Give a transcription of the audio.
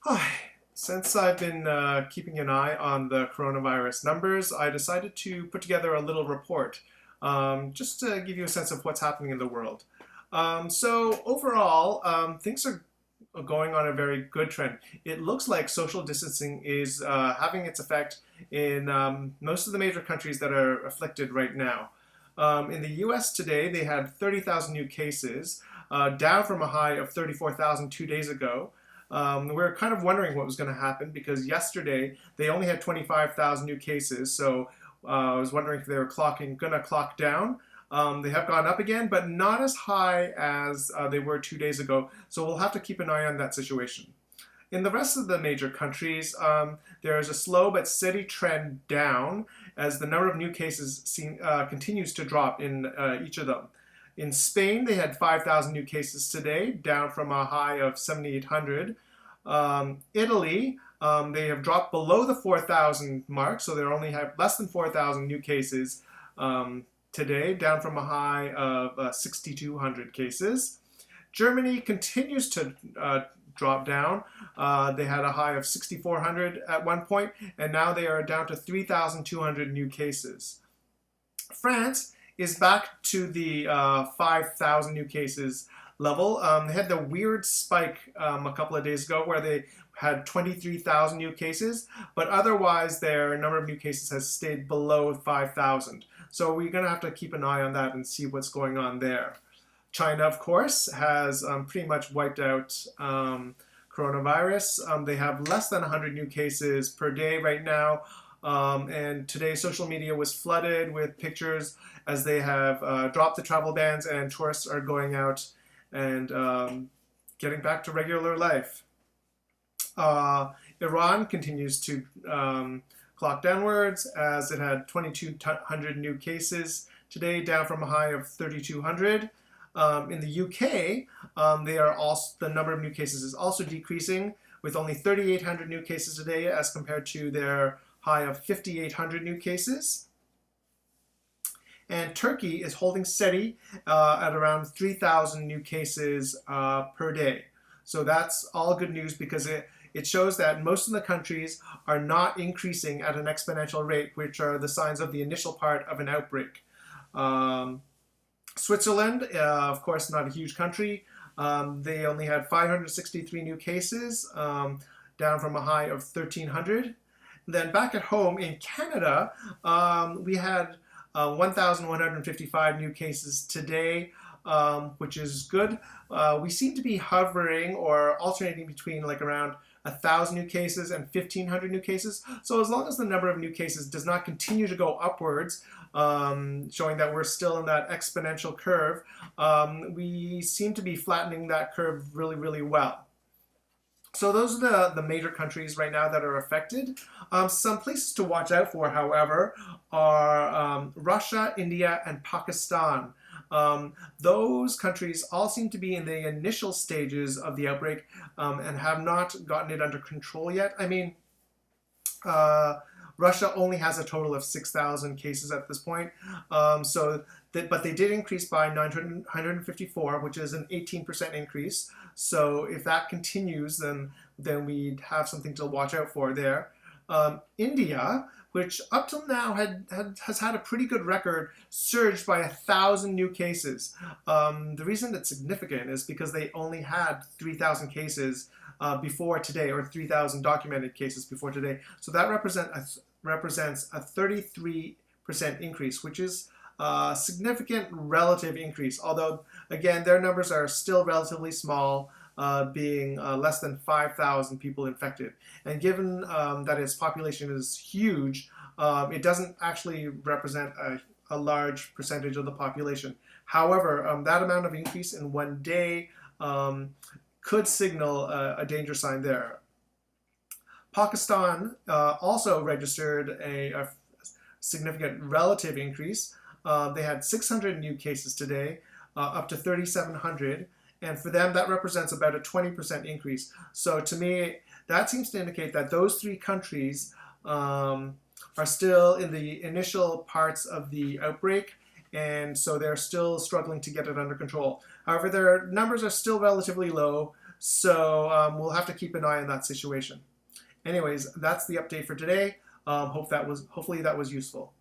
Hi. Since I've been keeping an eye on the coronavirus numbers, I decided to put together a little report just to give you a sense of what's happening in the world. So overall, things are going on a very good trend. It looks like social distancing is having its effect in most of the major countries that are afflicted right now. In the US today, they had 30,000 new cases, down from a high of 34,000 2 days ago. We were kind of wondering what was going to happen because yesterday they only had 25,000 new cases. So I was wondering if they were going to clock down. They have gone up again, but not as high as they were 2 days ago. So we'll have to keep an eye on that situation. In the rest of the major countries, there is a slow but steady trend down as the number of new cases continues to drop in each of them. In Spain, they had 5,000 new cases today, down from a high of 7,800. Italy, they have dropped below the 4,000 mark, so they only have less than 4,000 new cases today, down from a high of 6,200 cases. Germany continues to drop down. They had a high of 6,400 at one point, and now they are down to 3,200 new cases. France is back to the 5,000 new cases level. They had the weird spike a couple of days ago where they had 23,000 new cases, but otherwise their number of new cases has stayed below 5,000. So we're going to have to keep an eye on that and see what's going on there. China, of course, has pretty much wiped out coronavirus. They have less than 100 new cases per day right now. And today social media was flooded with pictures as they have dropped the travel bans and tourists are going out and getting back to regular life. Iran continues to clock downwards as it had 2,200 new cases today, down from a high of 3,200. In the UK, the number of new cases is also decreasing, with only 3,800 new cases today as compared to their high of 5,800 new cases. And Turkey is holding steady at around 3,000 new cases per day. So that's all good news because it shows that most of the countries are not increasing at an exponential rate, which are the signs of the initial part of an outbreak. Switzerland, of course, not a huge country. They only had 563 new cases, down from a high of 1,300. Then back at home in Canada, we had 1,155 new cases today, which is good. We seem to be hovering or alternating between like around 1,000 new cases and 1,500 new cases. So as long as the number of new cases does not continue to go upwards, showing that we're still in that exponential curve, we seem to be flattening that curve really, really well. So those are the major countries right now that are affected. Some places to watch out for, however, are Russia, India, and Pakistan. Those countries all seem to be in the initial stages of the outbreak and have not gotten it under control yet. I mean, Russia only has a total of 6,000 cases at this point. But they did increase by 954, which is an 18% increase. So if that continues, then we'd have something to watch out for there. India, which up till now has had a pretty good record, surged by 1,000 new cases. The reason it's significant is because they only had 3,000 cases before today, or 3,000 documented cases before today. So that represents a 33% increase, which is a significant relative increase. Although, again, their numbers are still relatively small, being less than 5,000 people infected. And given that its population is huge, it doesn't actually represent a large percentage of the population. However, that amount of increase in one day could signal a danger sign there. Pakistan also registered a significant relative increase. They had 600 new cases today, up to 3,700. And for them, that represents about a 20% increase. So to me, that seems to indicate that those three countries are still in the initial parts of the outbreak, and so they're still struggling to get it under control. However, their numbers are still relatively low, So we'll have to keep an eye on that situation. Anyways, that's the update for today. Hopefully that was useful.